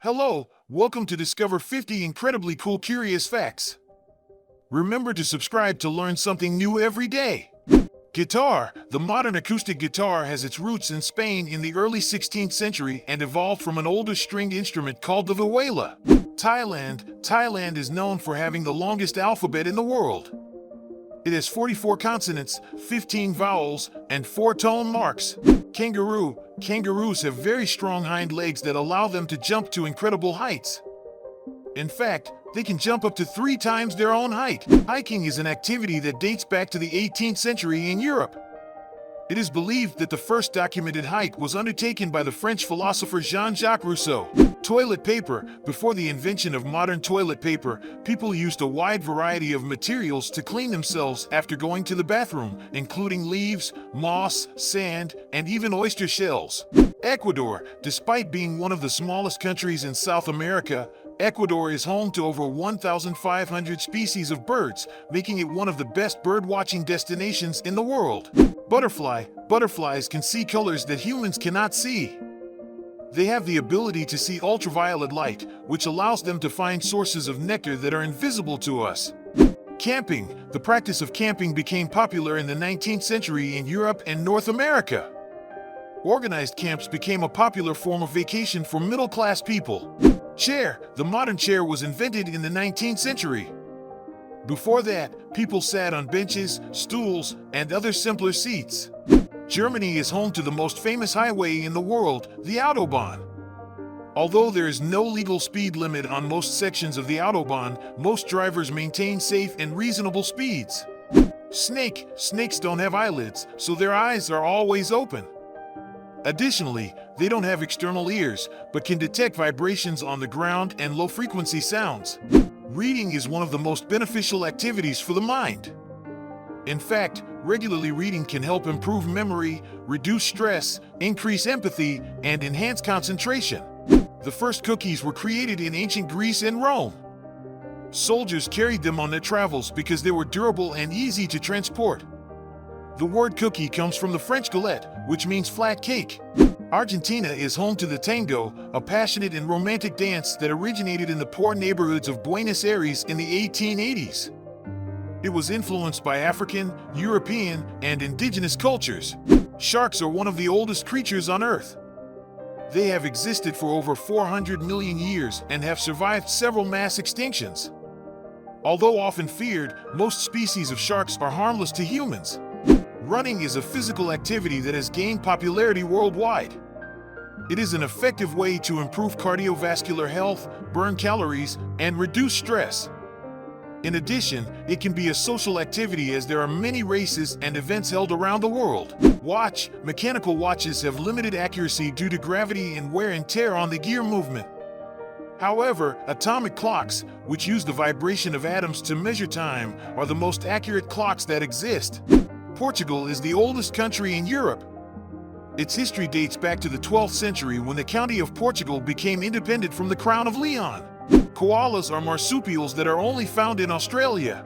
Hello, welcome to Discover 50 Incredibly Cool Curious Facts. Remember to subscribe to learn something new every day. Guitar. The modern acoustic guitar has its roots in Spain in the early 16th century and evolved from an older stringed instrument called the vihuela. Thailand. Thailand is known for having the longest alphabet in the world. It has 44 consonants, 15 vowels, and 4 tone marks. Kangaroo. Kangaroos have very strong hind legs that allow them to jump to incredible heights. In fact, they can jump up to 3 times their own height. Hiking is an activity that dates back to the 18th century in Europe. It is believed that the first documented hike was undertaken by the French philosopher Jean-Jacques Rousseau. Toilet paper. Before the invention of modern toilet paper, people used a wide variety of materials to clean themselves after going to the bathroom, including leaves, moss, sand, and even oyster shells. Ecuador. Despite being one of the smallest countries in South America, Ecuador is home to over 1,500 species of birds, making it one of the best bird-watching destinations in the world. Butterfly. Butterflies can see colors that humans cannot see. They have the ability to see ultraviolet light, which allows them to find sources of nectar that are invisible to us. Camping. The practice of camping became popular in the 19th century in Europe and North America. Organized camps became a popular form of vacation for middle-class people. Chair. The modern chair was invented in the 19th century. Before that, people sat on benches, stools, and other simpler seats. Germany is home to the most famous highway in the world, the Autobahn. Although there is no legal speed limit on most sections of the Autobahn, most drivers maintain safe and reasonable speeds. Snake. Snakes don't have eyelids, so their eyes are always open. Additionally, they don't have external ears, but can detect vibrations on the ground and low-frequency sounds. Reading is one of the most beneficial activities for the mind. In fact, regularly reading can help improve memory, reduce stress, increase empathy, and enhance concentration. The first cookies were created in ancient Greece and Rome. Soldiers carried them on their travels because they were durable and easy to transport. The word cookie comes from the French galette, which means flat cake. Argentina is home to the tango, a passionate and romantic dance that originated in the poor neighborhoods of Buenos Aires in the 1880s. It was influenced by African, European, and indigenous cultures. Sharks are one of the oldest creatures on Earth. They have existed for over 400 million years and have survived several mass extinctions. Although often feared, most species of sharks are harmless to humans. Running is a physical activity that has gained popularity worldwide. It is an effective way to improve cardiovascular health, burn calories, and reduce stress. In addition, it can be a social activity as there are many races and events held around the world. Watch. Mechanical watches have limited accuracy due to gravity and wear and tear on the gear movement. However, atomic clocks, which use the vibration of atoms to measure time, are the most accurate clocks that exist. Portugal is the oldest country in Europe. Its history dates back to the 12th century when the county of Portugal became independent from the Crown of Leon. Koalas are marsupials that are only found in Australia.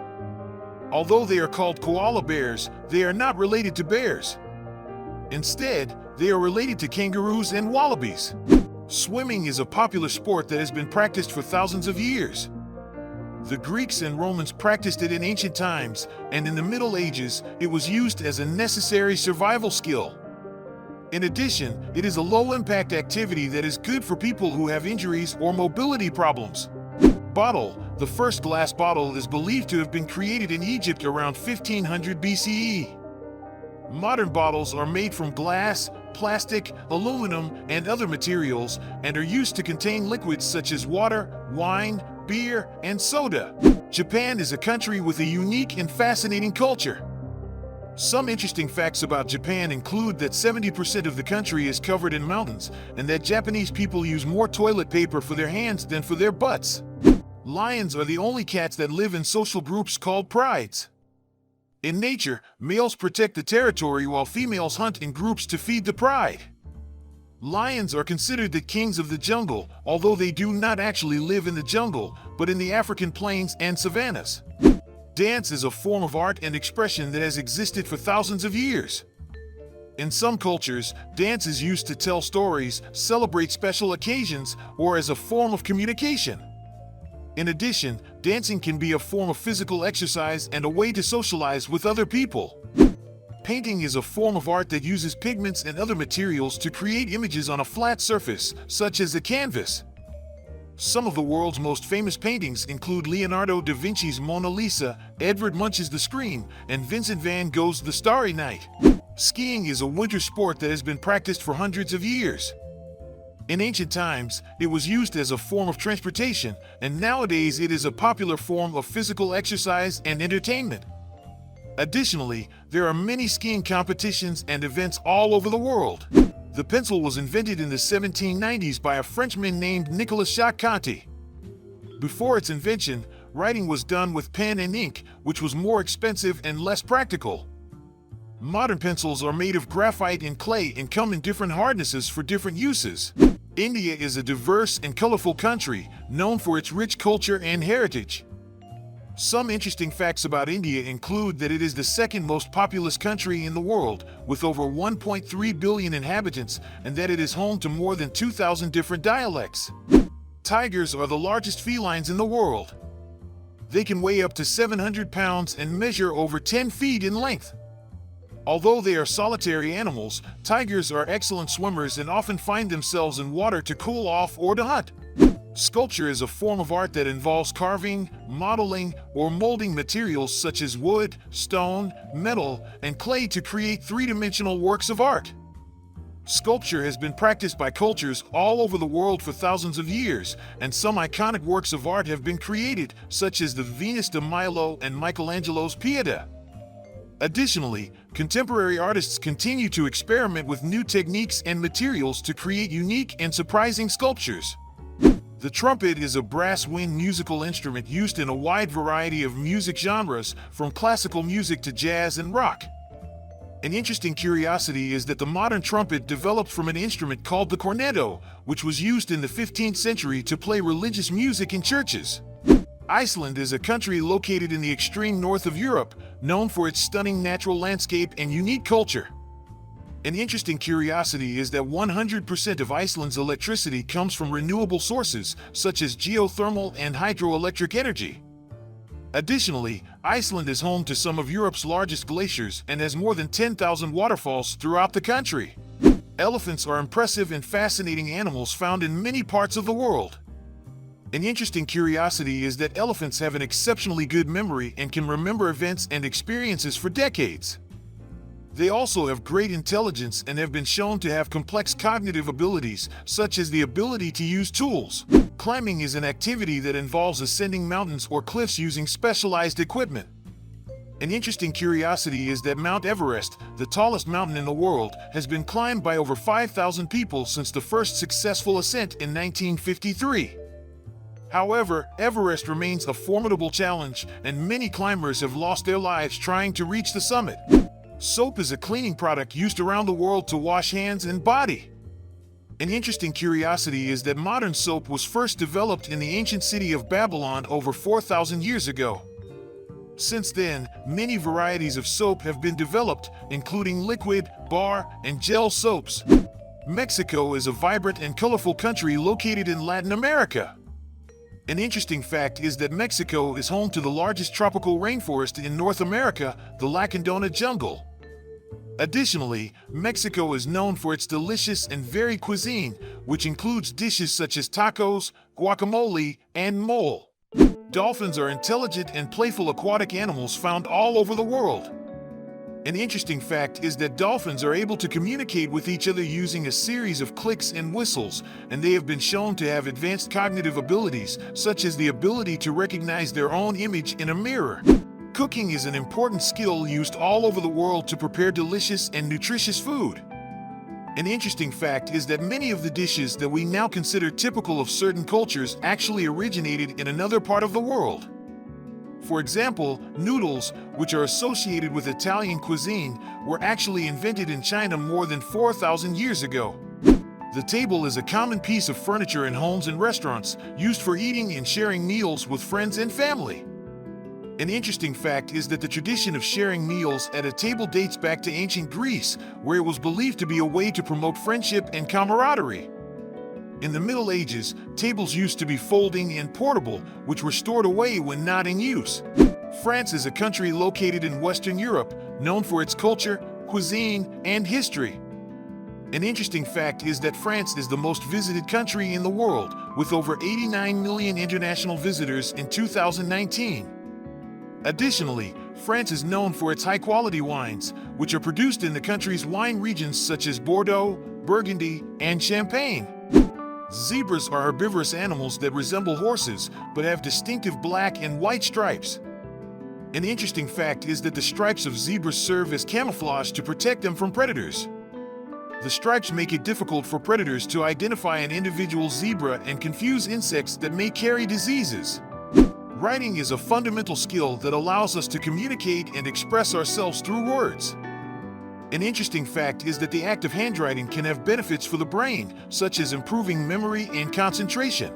Although they are called koala bears, they are not related to bears. Instead, they are related to kangaroos and wallabies. Swimming is a popular sport that has been practiced for thousands of years. The Greeks and Romans practiced it in ancient times, and in the Middle Ages, it was used as a necessary survival skill. In addition, it is a low-impact activity that is good for people who have injuries or mobility problems. Bottle. The first glass bottle is believed to have been created in Egypt around 1500 BCE. Modern bottles are made from glass, plastic, aluminum, and other materials, and are used to contain liquids such as water, wine, beer, and soda. Japan is a country with a unique and fascinating culture. Some interesting facts about Japan include that 70% of the country is covered in mountains, and that Japanese people use more toilet paper for their hands than for their butts. Lions are the only cats that live in social groups called prides. In nature, males protect the territory while females hunt in groups to feed the pride. Lions are considered the kings of the jungle, although they do not actually live in the jungle, but in the African plains and savannas. Dance is a form of art and expression that has existed for thousands of years. In some cultures, dance is used to tell stories, celebrate special occasions, or as a form of communication. In addition, dancing can be a form of physical exercise and a way to socialize with other people. Painting is a form of art that uses pigments and other materials to create images on a flat surface, such as a canvas. Some of the world's most famous paintings include Leonardo da Vinci's Mona Lisa, Edvard Munch's The Scream, and Vincent van Gogh's The Starry Night. Skiing is a winter sport that has been practiced for hundreds of years. In ancient times, it was used as a form of transportation, and nowadays it is a popular form of physical exercise and entertainment. Additionally, there are many skiing competitions and events all over the world. The pencil was invented in the 1790s by a Frenchman named Nicolas Jacques-Conti. Before its invention, writing was done with pen and ink, which was more expensive and less practical. Modern pencils are made of graphite and clay and come in different hardnesses for different uses. India is a diverse and colorful country, known for its rich culture and heritage. Some interesting facts about India include that it is the second most populous country in the world, with over 1.3 billion inhabitants, and that it is home to more than 2,000 different dialects. Tigers are the largest felines in the world. They can weigh up to 700 pounds and measure over 10 feet in length. Although they are solitary animals, tigers are excellent swimmers and often find themselves in water to cool off or to hunt. Sculpture is a form of art that involves carving, modeling, or molding materials such as wood, stone, metal, and clay to create three-dimensional works of art. Sculpture has been practiced by cultures all over the world for thousands of years, and some iconic works of art have been created, such as the Venus de Milo and Michelangelo's Pieta. Additionally, contemporary artists continue to experiment with new techniques and materials to create unique and surprising sculptures. The trumpet is a brass wind musical instrument used in a wide variety of music genres, from classical music to jazz and rock. An interesting curiosity is that the modern trumpet developed from an instrument called the cornetto, which was used in the 15th century to play religious music in churches. Iceland is a country located in the extreme north of Europe, known for its stunning natural landscape and unique culture. An interesting curiosity is that 100% of Iceland's electricity comes from renewable sources, such as geothermal and hydroelectric energy. Additionally, Iceland is home to some of Europe's largest glaciers and has more than 10,000 waterfalls throughout the country. Elephants are impressive and fascinating animals found in many parts of the world. An interesting curiosity is that elephants have an exceptionally good memory and can remember events and experiences for decades. They also have great intelligence and have been shown to have complex cognitive abilities, such as the ability to use tools. Climbing is an activity that involves ascending mountains or cliffs using specialized equipment. An interesting curiosity is that Mount Everest, the tallest mountain in the world, has been climbed by over 5,000 people since the first successful ascent in 1953. However, Everest remains a formidable challenge, and many climbers have lost their lives trying to reach the summit. Soap is a cleaning product used around the world to wash hands and body. An interesting curiosity is that modern soap was first developed in the ancient city of Babylon over 4,000 years ago. Since then, many varieties of soap have been developed, including liquid, bar, and gel soaps. Mexico is a vibrant and colorful country located in Latin America. An interesting fact is that Mexico is home to the largest tropical rainforest in North America, the Lacandona jungle. Additionally, Mexico is known for its delicious and varied cuisine, which includes dishes such as tacos, guacamole, and mole. Dolphins are intelligent and playful aquatic animals found all over the world. An interesting fact is that dolphins are able to communicate with each other using a series of clicks and whistles, and they have been shown to have advanced cognitive abilities, such as the ability to recognize their own image in a mirror. Cooking is an important skill used all over the world to prepare delicious and nutritious food. An interesting fact is that many of the dishes that we now consider typical of certain cultures actually originated in another part of the world. For example, noodles, which are associated with Italian cuisine, were actually invented in China more than 4,000 years ago. The table is a common piece of furniture in homes and restaurants, used for eating and sharing meals with friends and family. An interesting fact is that the tradition of sharing meals at a table dates back to ancient Greece, where it was believed to be a way to promote friendship and camaraderie. In the Middle Ages, tables used to be folding and portable, which were stored away when not in use. France is a country located in Western Europe, known for its culture, cuisine, and history. An interesting fact is that France is the most visited country in the world, with over 89 million international visitors in 2019. Additionally, France is known for its high-quality wines, which are produced in the country's wine regions such as Bordeaux, Burgundy, and Champagne. Zebras are herbivorous animals that resemble horses, but have distinctive black and white stripes. An interesting fact is that the stripes of zebras serve as camouflage to protect them from predators. The stripes make it difficult for predators to identify an individual zebra and confuse insects that may carry diseases. Writing is a fundamental skill that allows us to communicate and express ourselves through words. An interesting fact is that the act of handwriting can have benefits for the brain, such as improving memory and concentration.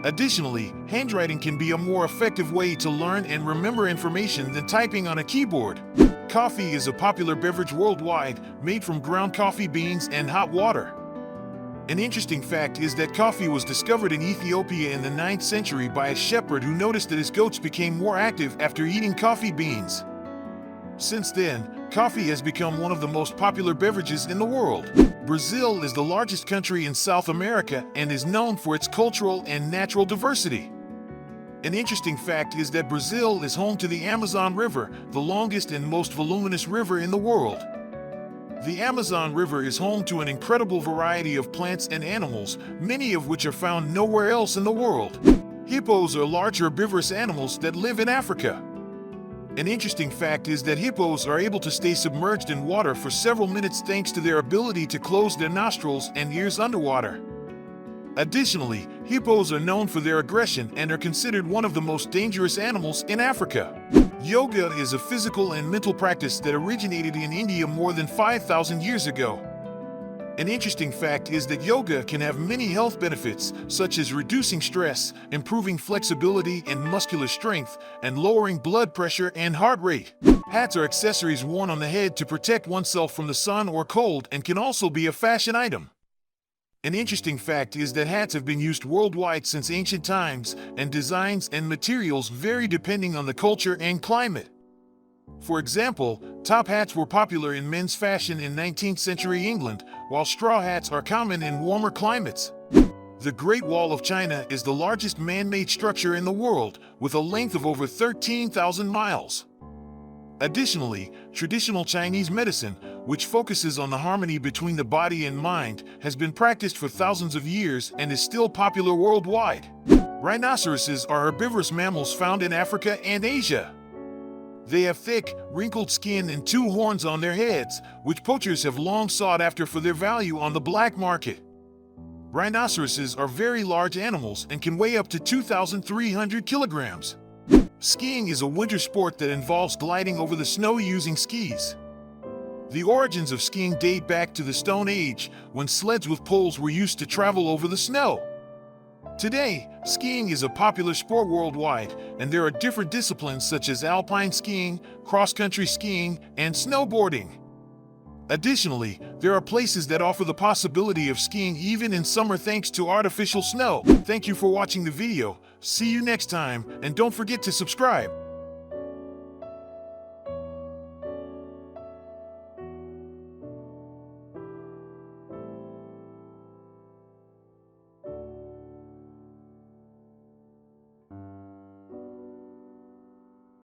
Additionally, handwriting can be a more effective way to learn and remember information than typing on a keyboard. Coffee is a popular beverage worldwide, made from ground coffee beans and hot water. An interesting fact is that coffee was discovered in Ethiopia in the 9th century by a shepherd who noticed that his goats became more active after eating coffee beans. Since then, coffee has become one of the most popular beverages in the world. Brazil is the largest country in South America and is known for its cultural and natural diversity. An interesting fact is that Brazil is home to the Amazon River, the longest and most voluminous river in the world. The Amazon River is home to an incredible variety of plants and animals, many of which are found nowhere else in the world. Hippos are large herbivorous animals that live in Africa. An interesting fact is that hippos are able to stay submerged in water for several minutes thanks to their ability to close their nostrils and ears underwater. Additionally, hippos are known for their aggression and are considered one of the most dangerous animals in Africa. Yoga is a physical and mental practice that originated in India more than 5,000 years ago. An interesting fact is that yoga can have many health benefits, such as reducing stress, improving flexibility and muscular strength, and lowering blood pressure and heart rate. Hats are accessories worn on the head to protect oneself from the sun or cold and can also be a fashion item. An interesting fact is that hats have been used worldwide since ancient times, and designs and materials vary depending on the culture and climate. For example, top hats were popular in men's fashion in 19th century England, while straw hats are common in warmer climates. The Great Wall of China is the largest man-made structure in the world, with a length of over 13,000 miles. Additionally, traditional Chinese medicine, which focuses on the harmony between the body and mind, has been practiced for thousands of years and is still popular worldwide. Rhinoceroses are herbivorous mammals found in Africa and Asia. They have thick, wrinkled skin and two horns on their heads, which poachers have long sought after for their value on the black market. Rhinoceroses are very large animals and can weigh up to 2,300 kilograms. Skiing is a winter sport that involves gliding over the snow using skis. The origins of skiing date back to the Stone Age, when sleds with poles were used to travel over the snow. Today, skiing is a popular sport worldwide, and there are different disciplines such as alpine skiing, cross-country skiing, and snowboarding. Additionally, there are places that offer the possibility of skiing even in summer thanks to artificial snow. Thank you for watching the video. See you next time, and don't forget to subscribe.